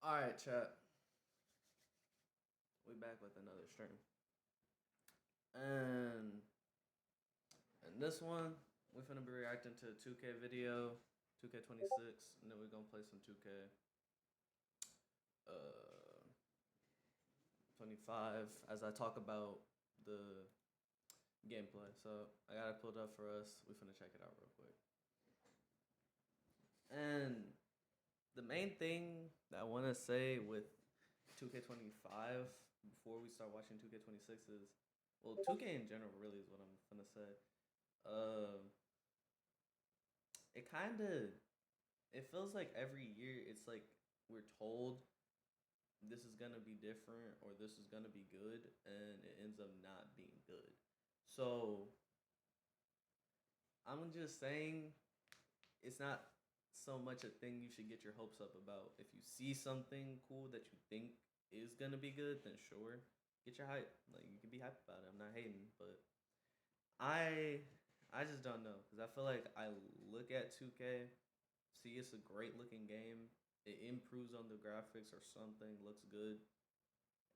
All right, chat. We back with another stream, and in this one, we're gonna be reacting to a 2K video, 2K26, and then we're gonna play some 2K. 25 as I talk about the gameplay. So I got it pulled up for us. We're finna check it out real quick. And the main thing that I want to say with 2K25 before we start watching 2K26 is, well, 2K in general really is what I'm gonna say. Uh, it kind of it feels like every year it's like we're told this is gonna be different or this is gonna be good, and it ends up not being good. So I'm just saying it's not so much a thing you should get your hopes up about. If you see something cool that you think is gonna be good, then sure, get your hype. Like you can be hyped about it. I'm not hating, but I I just don't know because I feel like I look at 2K, see it's a great looking game. It improves on the graphics or something, looks good,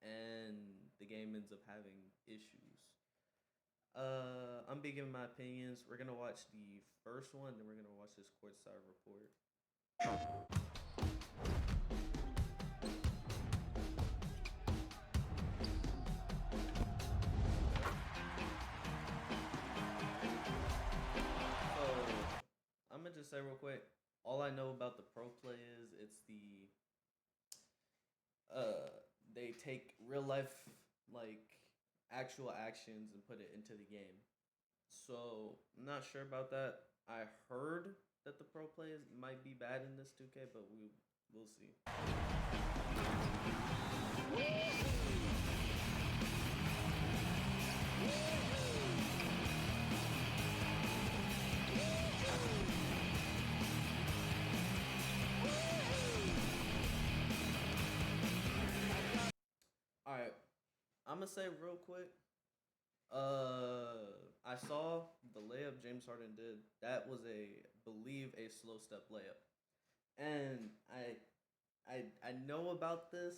and the game ends up having issues. I'm be giving my opinions. We're gonna watch the first one, then we're gonna watch this courtside report. So I'm gonna just say real quick. All I know about the pro play is it's the they take real life like actual actions and put it into the game. So I'm not sure about that. I heard that the pro players might be bad in this 2K, but we'll see. All right, I'm gonna say real quick. I saw the layup James Harden did. That was believe a slow step layup, and I know about this,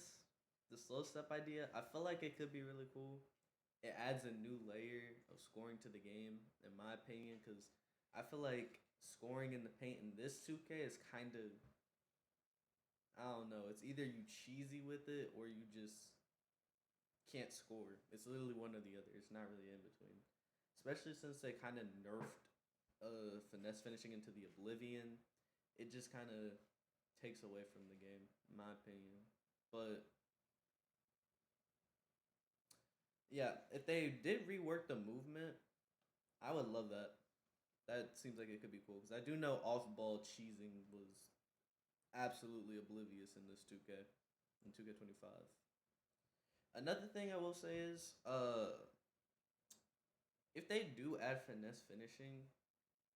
the slow step idea. I feel like it could be really cool. It adds a new layer of scoring to the game, in my opinion, because I feel like scoring in the paint in this 2K is kind of, I don't know. It's either you cheesy with it or you just can't score. It's literally one or the other. It's not really in between. Especially since they kind of nerfed finesse finishing into the oblivion. It just kind of takes away from the game, in my opinion. But yeah, if they did rework the movement, I would love that. That seems like it could be cool because I do know off ball cheesing was absolutely oblivious in this 2K, in 2K25. Another thing I will say is, if they do add finesse finishing,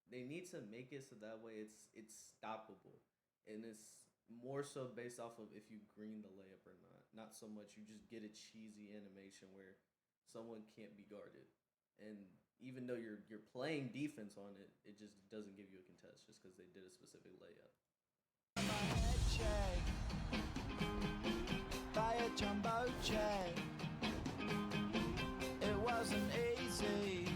they need to make it so that way it's stoppable, and it's more so based off of if you green the layup or not. Not so much you just get a cheesy animation where someone can't be guarded, and even though you're playing defense on it, it just doesn't give you a contest just because they did a specific layup. By a jumbo jet. It wasn't easy,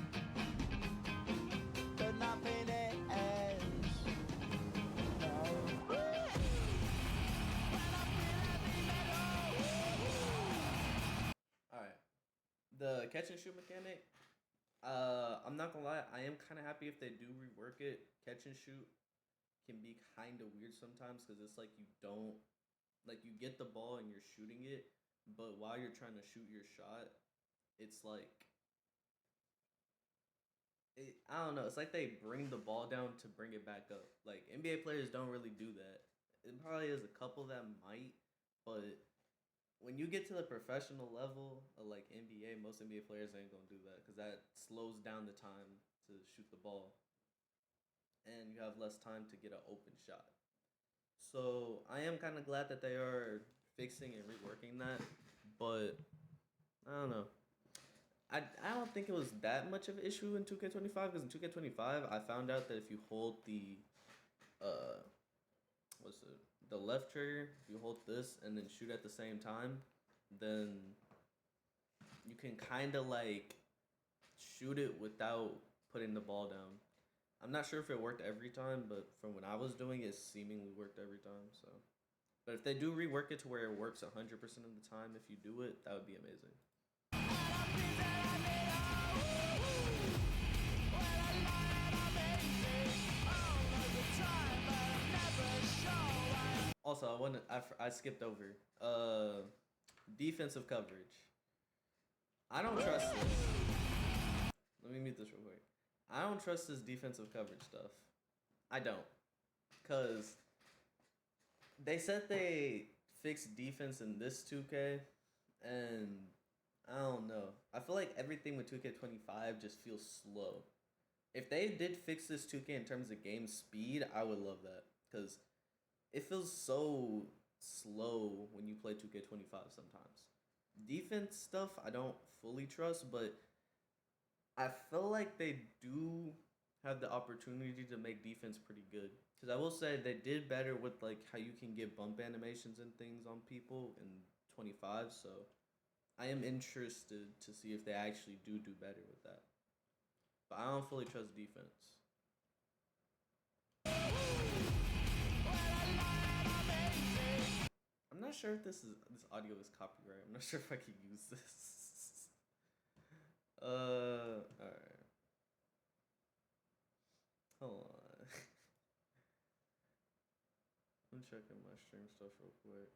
but nothing is. No. Alright. The catch and shoot mechanic, I'm not gonna lie, I am kind of happy if they do rework it. Catch and shoot can be kind of weird sometimes because it's like you don't, like you get the ball and you're shooting it, but while you're trying to shoot your shot, it's like I don't know. It's like they bring the ball down to bring it back up. Like NBA players don't really do that. It probably is a couple that might, but when you get to the professional level of like NBA, most NBA players ain't gonna do that because that slows down the time to shoot the ball, and you have less time to get an open shot. So I am kind of glad that they are fixing and reworking that, but I don't know. I don't think it was that much of an issue in 2K25 because in 2K25 I found out that if you hold the uh twisted. The left trigger, if you hold this and then shoot at the same time, then you can kind of like shoot it without putting the ball down. I'm not sure if it worked every time, but from when I was doing it, seemingly worked every time. So, but if they do rework it to where it works 100% of the time, if you do it, that would be amazing. Also, I skipped over defensive coverage. I don't trust this. Let me mute this real quick. I don't trust this defensive coverage stuff. I don't. Cause they said they fixed defense in this 2K, and I don't know. I feel like everything with 2K25 just feels slow. If they did fix this 2K in terms of game speed, I would love that. Cause it feels so slow when you play 2K25 sometimes. Defense stuff I don't fully trust, but I feel like they do have the opportunity to make defense pretty good. Because I will say they did better with like how you can get bump animations and things on people in 25. So I am interested to see if they actually do better with that. But I don't fully trust defense. I'm not sure if this audio is copyright. I'm not sure if I can use this. Alright. Hold on. I'm checking my stream stuff real quick.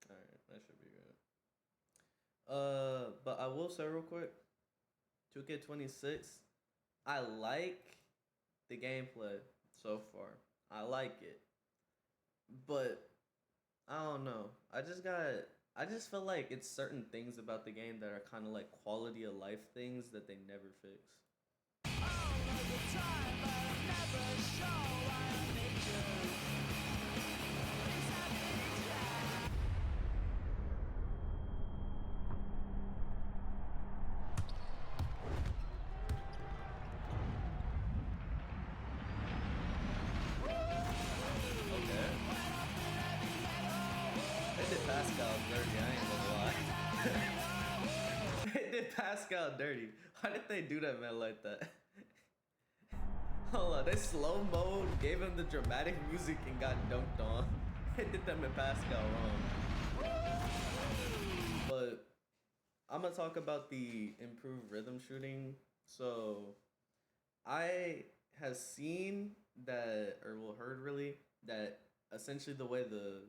Alright, that should be good. But I will say real quick, 2K26, I like the gameplay so far. I like it. But I don't know. I just feel like it's certain things about the game that are kind of like quality of life things that they never fix. Pascal dirty. Why did they do that, man, like that? Hold on, they slow mode, gave him the dramatic music, and got dunked on. It did them and Pascal wrong. But I'm gonna talk about the improved rhythm shooting. So I have seen that, or well, heard really, that essentially the way the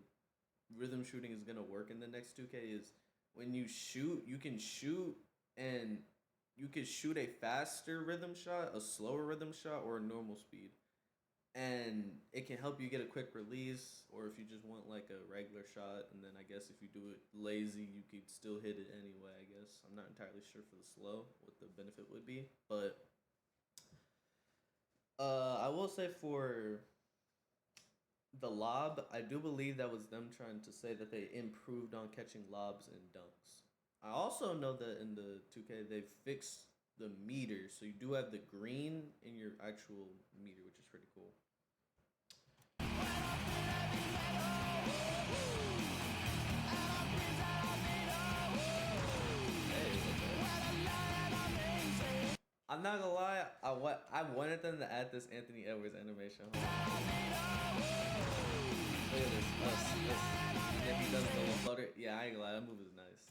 rhythm shooting is gonna work in the next 2K is when you shoot, you can shoot and you can shoot a faster rhythm shot, a slower rhythm shot, or a normal speed. And it can help you get a quick release, or if you just want like a regular shot, and then I guess if you do it lazy, you could still hit it anyway, I guess. I'm not entirely sure for the slow what the benefit would be, but I will say for the lob, I do believe that was them trying to say that they improved on catching lobs and dunks. I also know that in the 2K they fixed the meter, so you do have the green in your actual meter, which is pretty cool. I'm not gonna lie, I wanted them to add this Anthony Edwards animation. Look at this, and if he does the little flutter, yeah, I ain't gonna lie, that move is nice.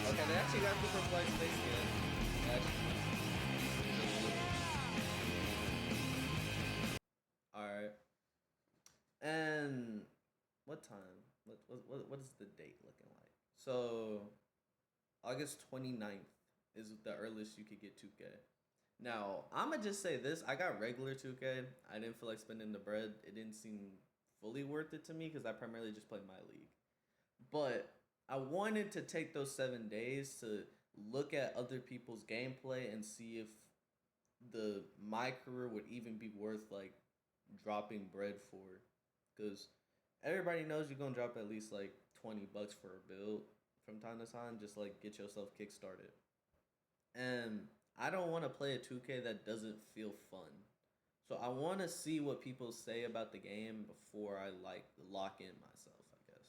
Okay, they actually got Cooper Flight's face again. Alright. And what time? What is the date looking like? So August 29th is the earliest you could get 2K. Now, I'ma just say this, I got regular 2K. I didn't feel like spending the bread. It didn't seem fully worth it to me because I primarily just played my league. But I wanted to take those 7 days to look at other people's gameplay and see if my career would even be worth like dropping bread for. Because everybody knows you're gonna drop at least like $20 for a build from time to time, just like get yourself kickstarted. And I don't want to play a 2K that doesn't feel fun. So I want to see what people say about the game before I like lock in myself, I guess.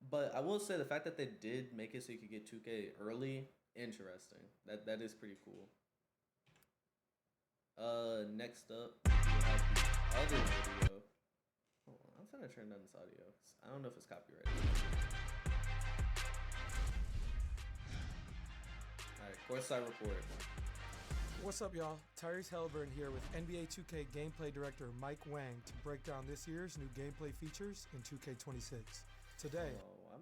But I will say the fact that they did make it so you could get 2K early, interesting. That is pretty cool. Next up, we have the other video. Hold on, I'm trying to turn down this audio. I don't know if it's copyrighted. Alright, Courtside Report. What's up, y'all? Tyrese Halliburton here with NBA 2K gameplay director Mike Wang to break down this year's new gameplay features in 2K26. Today,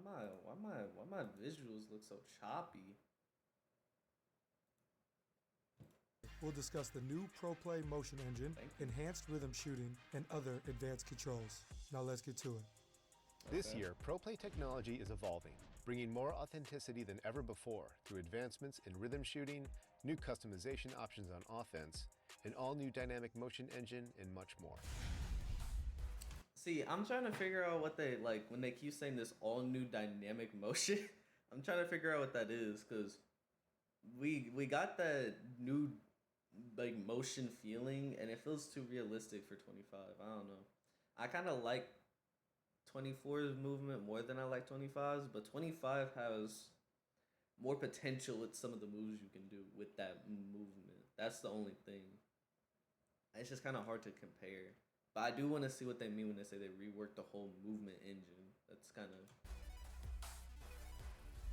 Why my visuals look so choppy? we'll discuss the new Pro Play motion engine, enhanced rhythm shooting, and other advanced controls. Now let's get to it. This year, ProPlay technology is evolving, bringing more authenticity than ever before through advancements in rhythm shooting, new customization options on offense, an all-new dynamic motion engine, and much more. See, I'm trying to figure out what they like when they keep saying this all new dynamic motion. I'm trying to figure out what that is because we got that new like motion feeling and it feels too realistic for 25. I don't know. I kind of like 24's movement more than I like 25's, but 25 has more potential with some of the moves you can do with that movement. That's the only thing. It's just kind of hard to compare. But I do want to see what they mean when they say they reworked the whole movement engine. That's kind of...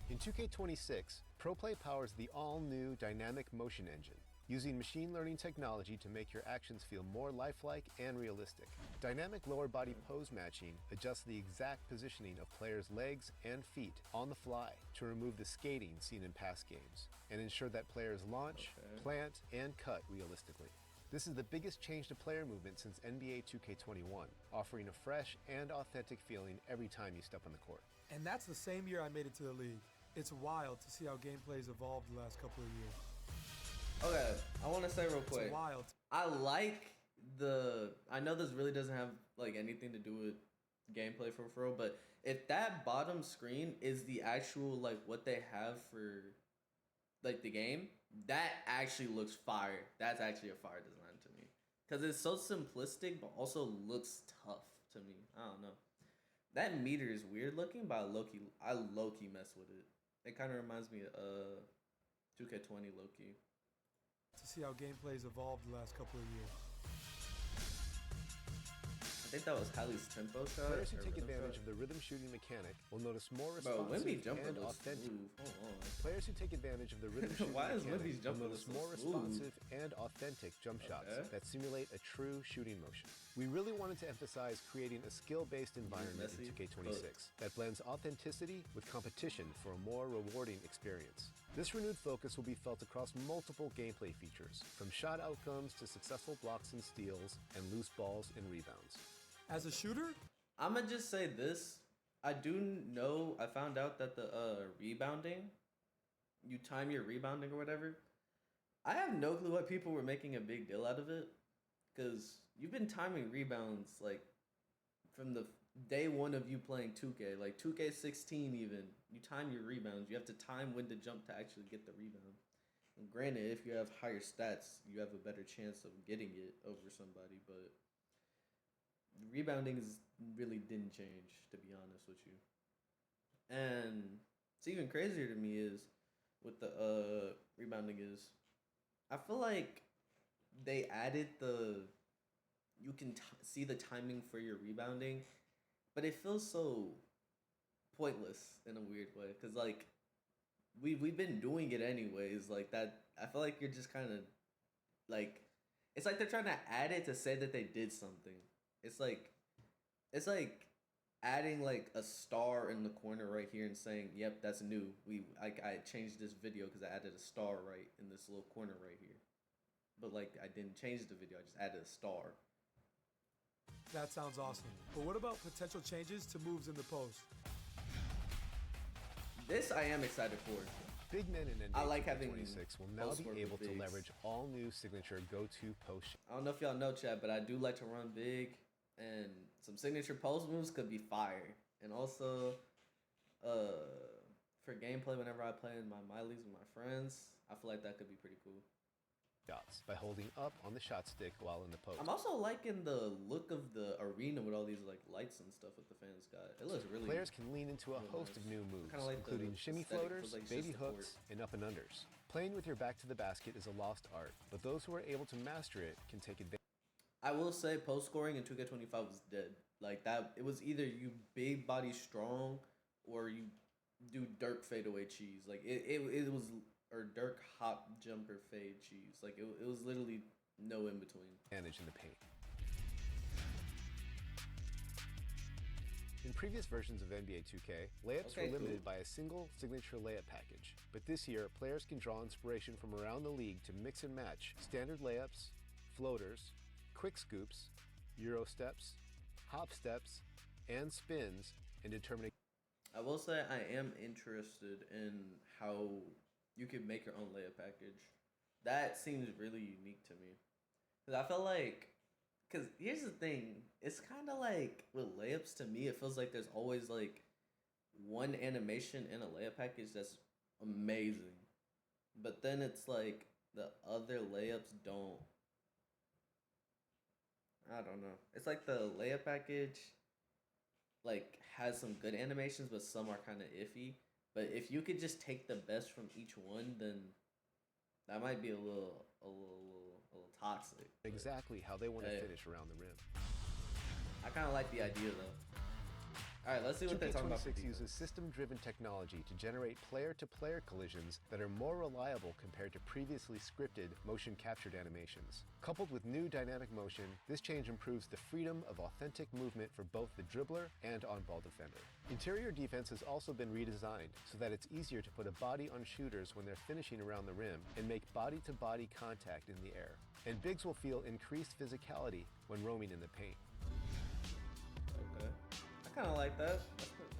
In 2K26, ProPlay powers the all-new dynamic motion engine, using machine learning technology to make your actions feel more lifelike and realistic. Dynamic lower body pose matching adjusts the exact positioning of players' legs and feet on the fly to remove the skating seen in past games and ensure that players launch, plant, and cut realistically. This is the biggest change to player movement since NBA 2K21, offering a fresh and authentic feeling every time you step on the court. And that's the same year I made it to the league. It's wild to see how gameplay's evolved the last couple of years. Okay, I want to say real quick. It's wild. I like I know this really doesn't have like anything to do with gameplay for real, but if that bottom screen is the actual like what they have for like the game, that actually looks fire. That's actually a fire design to me because it's so simplistic but also looks tough to me. I don't know. That meter is weird looking, but I low-key mess with it. It kind of reminds me of 2K20 low-key. To see how gameplay's evolved the last couple of years. I think that was Hallie's tempo shot. Players who take advantage of the rhythm shooting mechanic will notice more responsive and authentic. Hold on. Players who take advantage of the rhythm shooting Why is mechanic Wemby's will jumper notice so more smooth? responsive and authentic jump shots that simulate a true shooting motion. We really wanted to emphasize creating a skill-based environment in 2K26 that blends authenticity with competition for a more rewarding experience. This renewed focus will be felt across multiple gameplay features, from shot outcomes to successful blocks and steals and loose balls and rebounds. As a shooter, I'm gonna just say this. I do know, I found out that the rebounding, you time your rebounding or whatever. I have no clue why people were making a big deal out of it. Because you've been timing rebounds like from the day one of you playing 2K, like 2K16 even. You time your rebounds. You have to time when to jump to actually get the rebound. And granted, if you have higher stats, you have a better chance of getting it over somebody, but rebounding really didn't change, to be honest with you. And it's even crazier to me is with the rebounding is I feel like they added you can see the timing for your rebounding, but it feels so pointless in a weird way because like we've been doing it anyways like that. I feel like you're just kind of like it's like they're trying to add it to say that they did something. It's like adding like a star in the corner right here and saying, "Yep, that's new." I changed this video because I added a star right in this little corner right here. But like I didn't change the video, I just added a star. that sounds awesome. But what about potential changes to moves in the post? This I am excited for. Big men in I NBA like having 26 will now post be work able with to bigs. leverage all new signature go-to post. I don't know if y'all know, chat, but I do like to run big, and some signature post moves could be fire. And also, for gameplay, whenever I play in my leagues with my friends, I feel like that could be pretty cool. Shots by holding up on the shot stick while in the post. I'm also liking the look of the arena with all these like lights and stuff with the fans got. It looks really. Players can lean into a really host of nice. new moves, Kinda like the including shimmy aesthetic floaters, feels like baby just the hooks, court. and up and unders. Playing with your back to the basket is a lost art, but those who are able to master it can take advantage. I will say post scoring in 2K25 was dead. Like that, it was either you big body strong or you do Dirk fadeaway cheese. Like it was, or Dirk hop jumper fade cheese. Like it was literally no in between. Advantage in the paint. In previous versions of NBA 2K, layups Okay, were limited cool. by a single signature layup package. But this year, players can draw inspiration from around the league to mix and match standard layups, floaters, quick scoops, euro steps, hop steps, and spins in determining. I will say I am interested in how you can make your own layup package. That seems really unique to me. Cause I feel like, cause here's the thing, it's kind of like with layups to me, it feels like there's always like one animation in a layup package that's amazing, but then it's like the other layups don't. I don't know. It's like the layup package like has some good animations, but some are kind of iffy. But if you could just take the best from each one, then that might be a little toxic. But Exactly how they want to Hey. finish around the rim. I kind of like the idea though. All right, let's see what they're talking about. For 2K26 defense. uses system-driven technology to generate player-to-player collisions that are more reliable compared to previously scripted motion-captured animations. Coupled with new dynamic motion, this change improves the freedom of authentic movement for both the dribbler and on-ball defender. Interior defense has also been redesigned so that it's easier to put a body on shooters when they're finishing around the rim and make body-to-body contact in the air. And bigs will feel increased physicality when roaming in the paint. Okay, I kind of like that.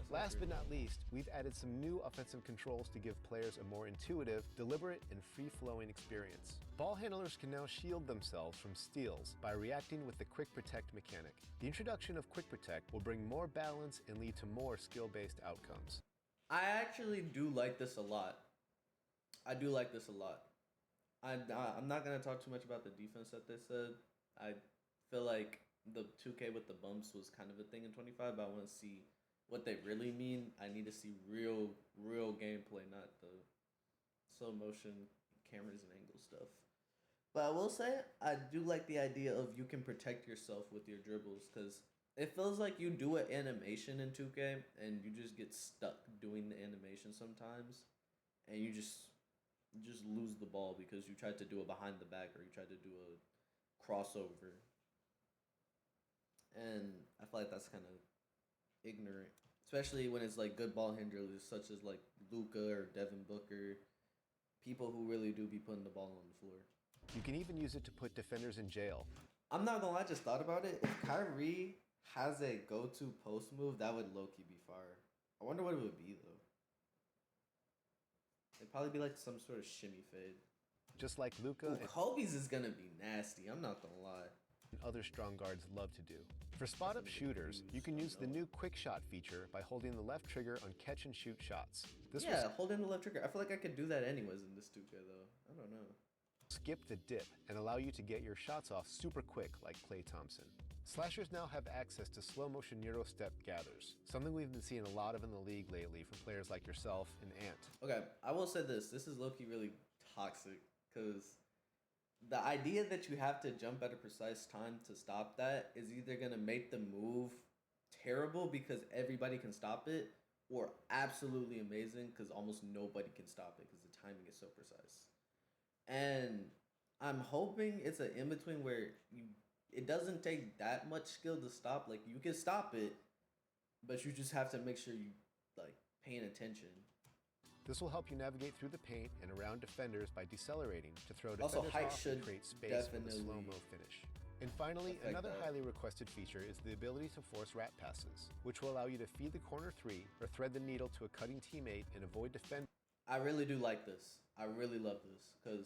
Last but not least, we've added some new offensive controls to give players a more intuitive, deliberate, and free-flowing experience. Ball handlers can now shield themselves from steals by reacting with the Quick Protect mechanic. The introduction of Quick Protect will bring more balance and lead to more skill-based outcomes. I actually do like this a lot. I do like this a lot. I'm not gonna talk too much about the defense that they said. I feel like the 2K with the bumps was kind of a thing in 25, but I want to see what they really mean. I need to see real gameplay, not the slow motion cameras and angle stuff. But I will say I do like the idea of you can protect yourself with your dribbles, because it feels like you do an animation in 2K and you just get stuck doing the animation sometimes, and you just lose the ball because you tried to do a behind the back or you tried to do a crossover. And I feel like that's kind of ignorant, especially when it's like good ball handlers such as like Luka or Devin Booker, people who really do be putting the ball on the floor. You can even use it to put defenders in jail. I'm not gonna lie, I just thought about it. If Kyrie has a go-to post move, that would low-key be fire. I wonder what it would be though. It'd probably be like some sort of shimmy fade. Just like Luka Ooh, and Kobe's is gonna be nasty. I'm not gonna lie. other strong guards love to do. For spot-up shooters, you can use the new Quick Shot feature by holding the left trigger on catch-and-shoot shots. This will Yeah, holding the left trigger. I feel like I could do that anyways in this 2K though. I don't know. skip the dip and allow you to get your shots off super quick like Klay Thompson. Slashers now have access to slow-motion Euro step gathers, something we've been seeing a lot of in the league lately from players like yourself and Ant. Okay, I will say this. This is low-key really toxic because the idea that you have to jump at a precise time to stop that is either going to make the move terrible because everybody can stop it, or absolutely amazing because almost nobody can stop it because the timing is so precise. And I'm hoping it's an in-between where it doesn't take that much skill to stop. Like, you can stop it, but you just have to make sure you like paying attention. This will help you navigate through the paint and around defenders by decelerating to throw Also, defenders height off should and create space for the definitely slow-mo finish. And finally, affect another that. highly requested feature is the ability to force rat passes, which will allow you to feed the corner three or thread the needle to a cutting teammate and avoid defenders. I really do like this. I really love this because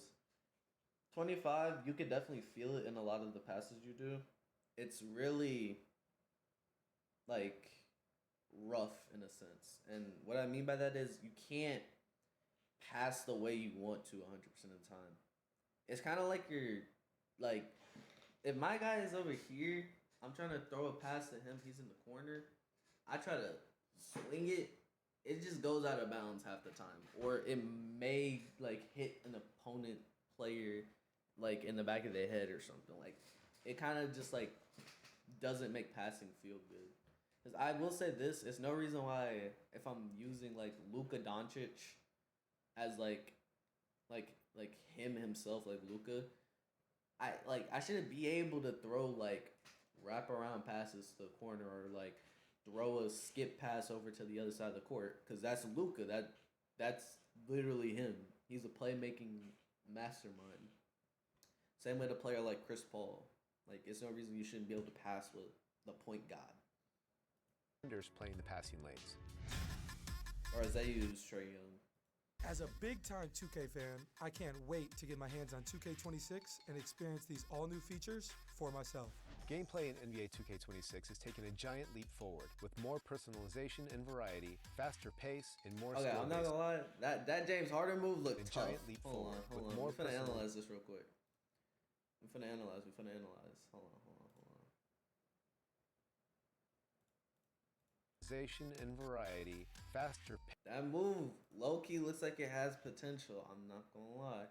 25, you could definitely feel it in a lot of the passes you do. It's really like rough in a sense. And what I mean by that is you can't pass the way you want to 100% of the time. It's kind of like you're like if my guy is over here, I'm trying to throw a pass to him, he's in the corner. I try to swing it, it just goes out of bounds half the time, or it may like hit an opponent player like in the back of their head or something. Like it kind of just like doesn't make passing feel good. Because I will say this, it's no reason why if I'm using like Luka Doncic as like him himself, like Luka, I shouldn't be able to throw like wraparound passes to the corner or like throw a skip pass over to the other side of the court because that's Luka. That's literally him. He's a playmaking mastermind. Same with a player like Chris Paul. Like it's no reason you shouldn't be able to pass with the point guard. Defenders playing the passing lanes. Or as they use Trae Young. As a big-time 2K fan, I can't wait to get my hands on 2K26 and experience these all-new features for myself. Gameplay in NBA 2K26 has taken a giant leap forward with more personalization and variety, faster pace, and more Okay, I'm not skill-based. gonna lie. That James Harden move looked A tough. giant leap Hold forward on. with more We're finna personal- analyze this real quick. We're finna analyze. Hold on. And variety, faster That move, low key, looks like it has potential. I'm not gonna lie.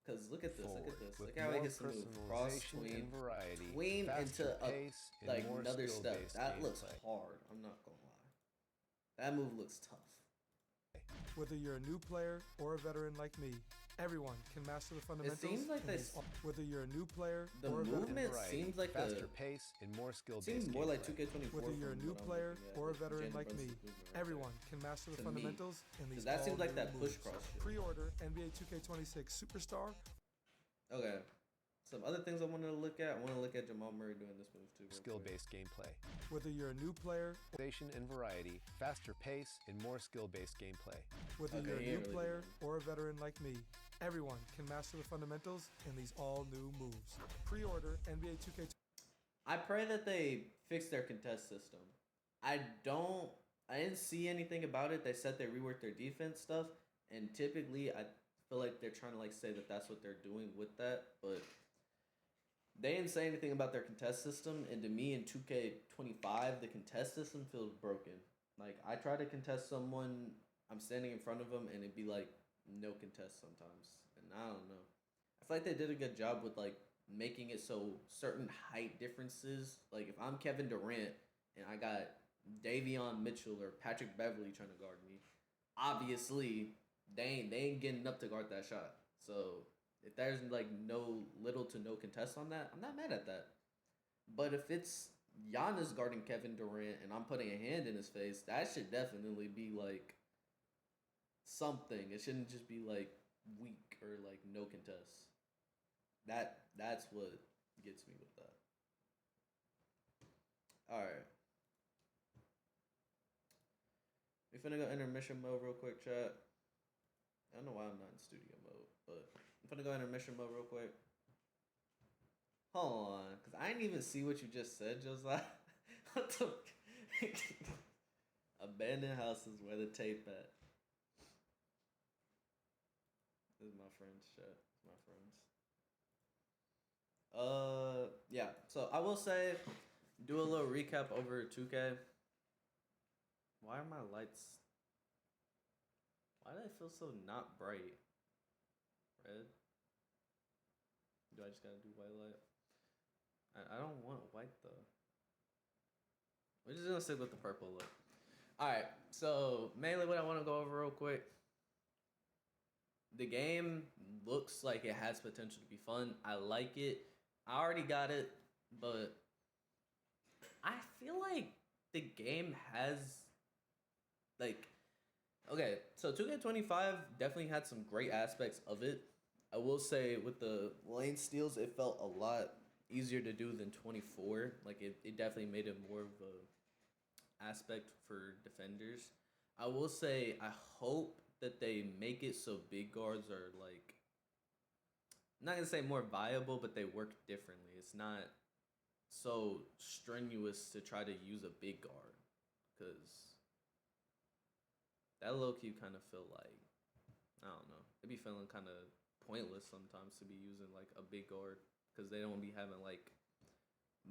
Cause look at this. forward Look with how he more hits the move. Cross personalization tween, and variety, tween faster into a pace, and like more another step. skill-based That looks gameplay. hard. I'm not gonna lie. That move looks tough. Whether you're a new player or a veteran like me, everyone can master the fundamentals. seems like in they these whether you're a new player The or a veteran. movement Variety, seems like faster a pace and more skill-based seems more like gameplay. 2K24. Whether you're a from new what I'm player looking at, or a with veteran Jalen like me, Brunson's movement right everyone can master the To me. fundamentals in these that seems like all-new that push moves. cross shit. Pre-order NBA 2K26 Superstar. there. Okay. Some other things I wanted to look at. I want to look at Jamal Murray doing this move too. real quick. Skill-based gameplay. Whether you're a new player, Personalization and variety, faster pace, and more skill-based gameplay. whether Okay, you're a he new ain't really player doing or a veteran like me, everyone can master the fundamentals in these all-new moves. Pre-order NBA 2K. I pray that they fix their contest system. I didn't see anything about it. They said they reworked their defense stuff, and typically I feel like they're trying to like say that that's what they're doing with that, but they didn't say anything about their contest system. And to me, in 2K25, the contest system feels broken. Like I try to contest someone, I'm standing in front of them, and it'd be like no contest sometimes, and I don't know. I feel like they did a good job with like making it so certain height differences. Like if I'm Kevin Durant and I got Davion Mitchell or Patrick Beverly trying to guard me, obviously they ain't getting up to guard that shot. So if there's like little to no contest on that, I'm not mad at that. But if it's Giannis guarding Kevin Durant and I'm putting a hand in his face, that should definitely be like something. It shouldn't just be like weak or like no contest. That's what gets me with that. Alright. We finna go intermission mode real quick, chat. I don't know why I'm not in studio mode, but I'm finna go intermission mode real quick. Hold on, because I didn't even see what you just said, Josiah. What the... Abandoned houses where the tape at. This is my friend's chat. My friends. Yeah. So I will say, do a little recap over 2K. Why are my lights? Why do they feel so not bright? Red. Do I just gotta do white light? I don't want white though. We're just gonna stick with the purple look. Alright, so mainly what I want to go over real quick. The game looks like it has potential to be fun. I like it. I already got it, but I feel like the game has like okay, so 2K25 definitely had some great aspects of it. I will say with the lane steals, it felt a lot easier to do than 24. Like it definitely made it more of a aspect for defenders. I will say I hope that they make it so big guards are like, I'm not gonna say more viable, but they work differently. It's not so strenuous to try to use a big guard, because that low key kind of feel like, I don't know, it be feeling kind of pointless sometimes to be using like a big guard because they don't be having like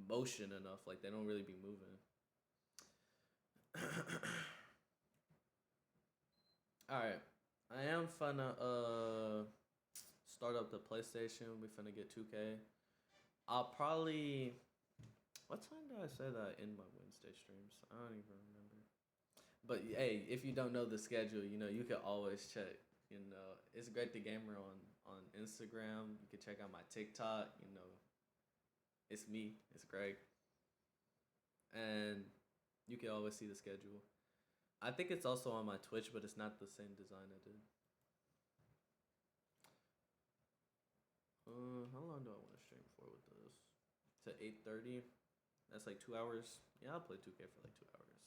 motion enough, like they don't really be moving. All right, I am finna start up the PlayStation. We finna get 2K. I'll probably, what time did I say that in my Wednesday streams? I don't even remember. But hey, if you don't know the schedule, you know, you can always check. You know, it's Greg the Gamer on Instagram. You can check out my TikTok. You know, it's me. It's Greg. And you can always see the schedule. I think it's also on my Twitch, but it's not the same design I did. How long do I want to stream for with this? To 8:30. That's like 2 hours. Yeah, I'll play 2K for like 2 hours.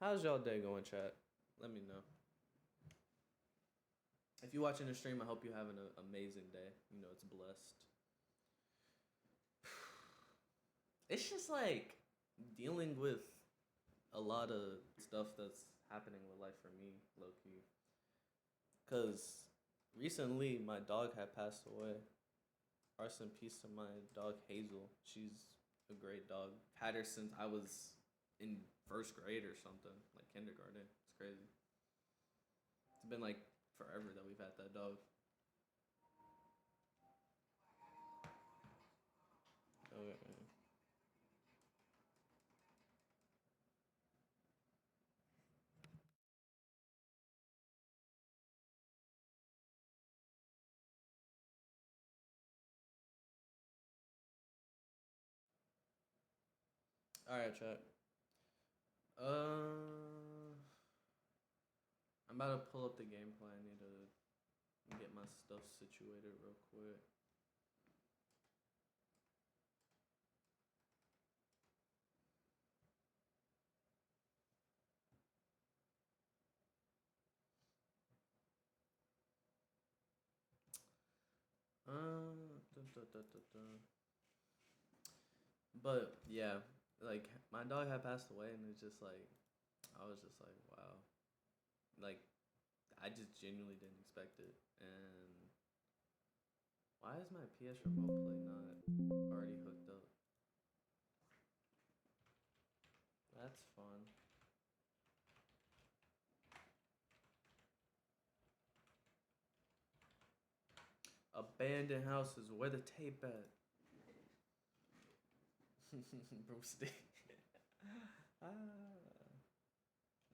How's y'all day going, chat? Let me know. If you're watching the stream, I hope you're having an amazing day. You know, it's blessed. It's just like dealing with a lot of stuff that's happening with life for me, low key. Cause recently my dog had passed away. Rest in peace to my dog Hazel. She's a great dog. Had her since I was in first grade or something, like kindergarten. It's crazy. It's been like forever that we've had that dog. Okay. All right, chat. I'm about to pull up the gameplay. I need to get my stuff situated real quick. Dun, dun, dun, dun, dun. But yeah, like my dog had passed away, and it's just like I was just like, wow, like I just genuinely didn't expect it. And why is my PS Remote Play not already hooked up? That's fun. Abandoned houses. Where the tape at? Bruce Lee. Ah.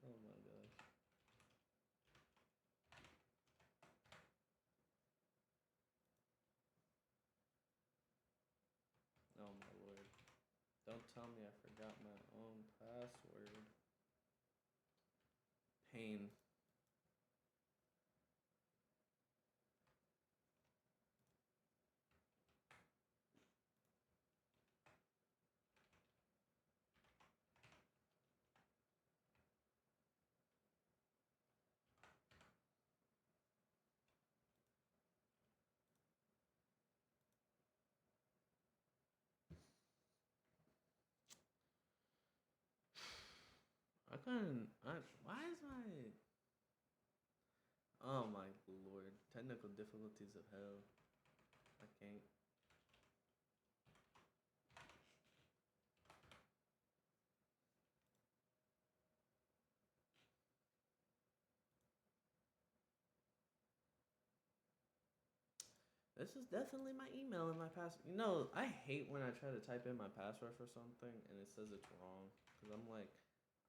Oh my gosh. Oh my lord. Don't tell me I forgot my own password. Pain. I couldn't. Why is my. Oh my lord. Technical difficulties of hell. I can't. This is definitely my email and my password. You know, I hate when I try to type in my password for something and it says it's wrong. Because I'm like,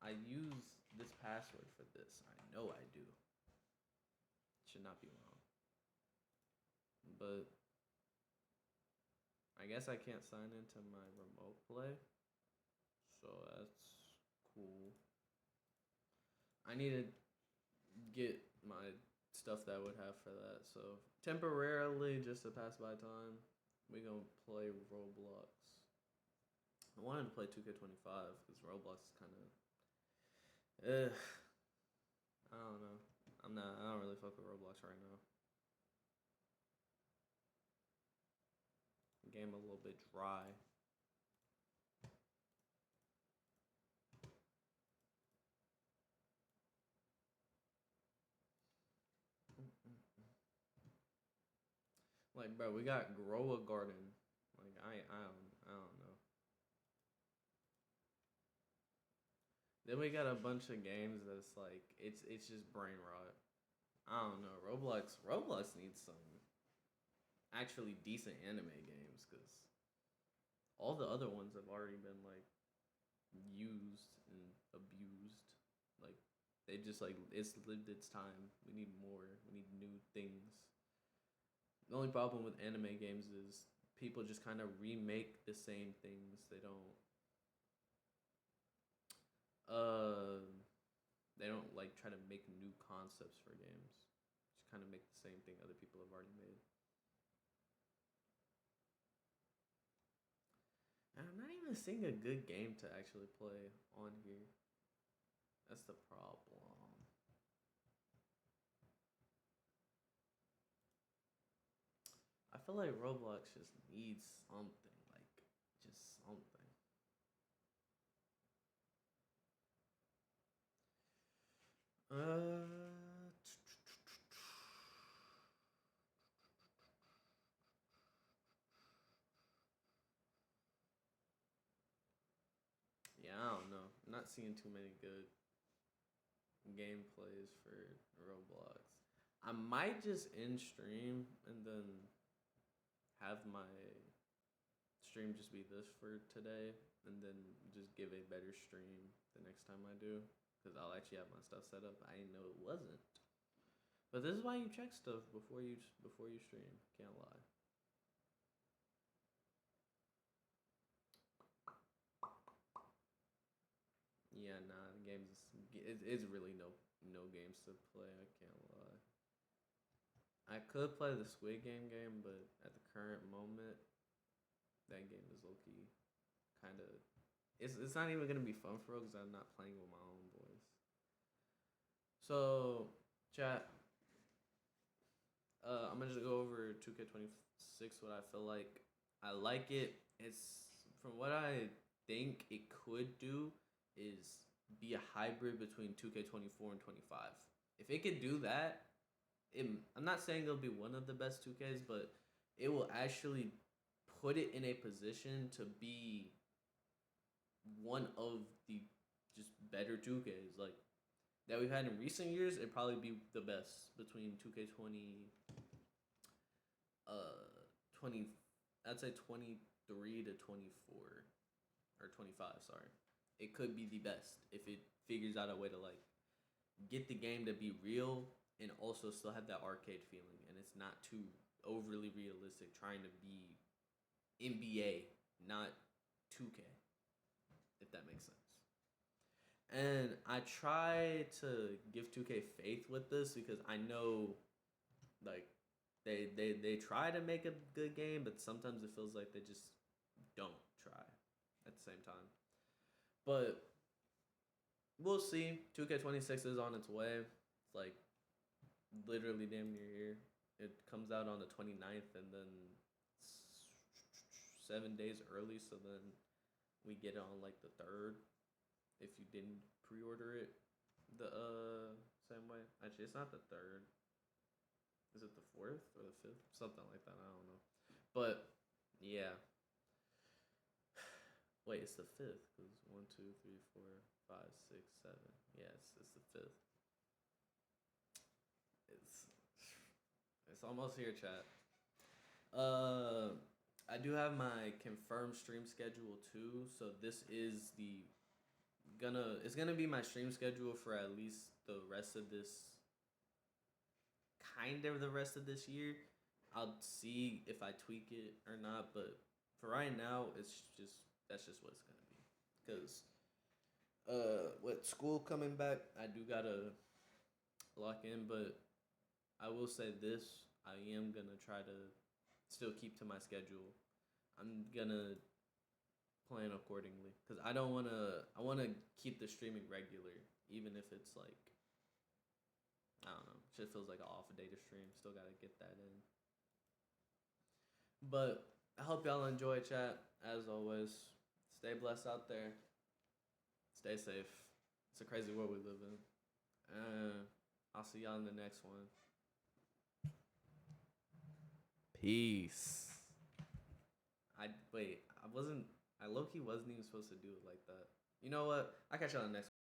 I use this password for this. I know I do. It should not be wrong. But I guess I can't sign into my remote play. So that's cool. I need to get my stuff that I would have for that. So temporarily, just to pass by time, we gonna play Roblox. I wanted to play 2K25 because Roblox is kind of, I don't know. I'm not. I don't really fuck with Roblox right now. Game a little bit dry. Like, bro, we got Grow a Garden. Like, I don't know. Then we got a bunch of games that's like, it's just brain rot. I don't know. Roblox needs some actually decent anime games because all the other ones have already been like used and abused. Like, they just like it's lived its time. We need more. We need new things. The only problem with anime games is people just kind of remake the same things. Uh they don't like try to make new concepts for games. Just kind of make the same thing other people have already made. And I'm not even seeing a good game to actually play on here. That's the problem. I feel like Roblox just needs something, like just something. Yeah, I don't know. I'm not seeing too many good gameplays for Roblox. I might just end stream and then have my stream just be this for today and then just give a better stream the next time I do because I'll actually have my stuff set up. I didn't know it wasn't. But this is why you check stuff before you stream. Can't lie. Yeah, nah, the games it's really no games to play. I can't lie. I could play the Squid game, but at the current moment, that game is low key, kind of. It's not even gonna be fun for real because I'm not playing with my own boys. So, chat. I'm gonna just go over 2K26. What I feel like, I like it. It's from what I think it could do is be a hybrid between 2K24 and 25. If it could do that, I'm not saying it'll be one of the best 2Ks, but it will actually put it in a position to be one of the just better 2Ks like that we've had in recent years. It'd probably be the best between 2K20 20 I'd say 23 to 24 or 25, sorry. It could be the best if it figures out a way to like get the game to be real and also still have that arcade feeling and it's not too overly realistic trying to be NBA, not 2K, if that makes sense. And I try to give 2K faith with this because I know like they try to make a good game, but sometimes it feels like they just don't try at the same time. But we'll see. 2K26 is on its way. It's like literally damn near here. It comes out on the 29th and then 7 days early, so then we get it on like the 3rd if you didn't pre-order it the same way. Actually, it's not the 3rd. Is it the 4th or the 5th? Something like that. I don't know. But yeah. Wait, it's the 5th because 1, 2, 3, 4, 5, 6, 7. Yes, it's the 5th. It's almost here, chat. I do have my confirmed stream schedule too, so this is it's gonna be my stream schedule for at least the rest of this year. I'll see if I tweak it or not, but for right now, that's just what it's gonna be. Cause with school coming back, I do gotta lock in, but I will say this: I am gonna try to still keep to my schedule. I'm gonna plan accordingly because I wanna keep the streaming regular, even if it's like I don't know. Shit feels like an off data stream. Still gotta get that in. But I hope y'all enjoy, chat. As always, stay blessed out there. Stay safe. It's a crazy world we live in. I'll see y'all in the next one. Peace. I low-key wasn't even supposed to do it like that. You know what? I'll catch y'all in the next one.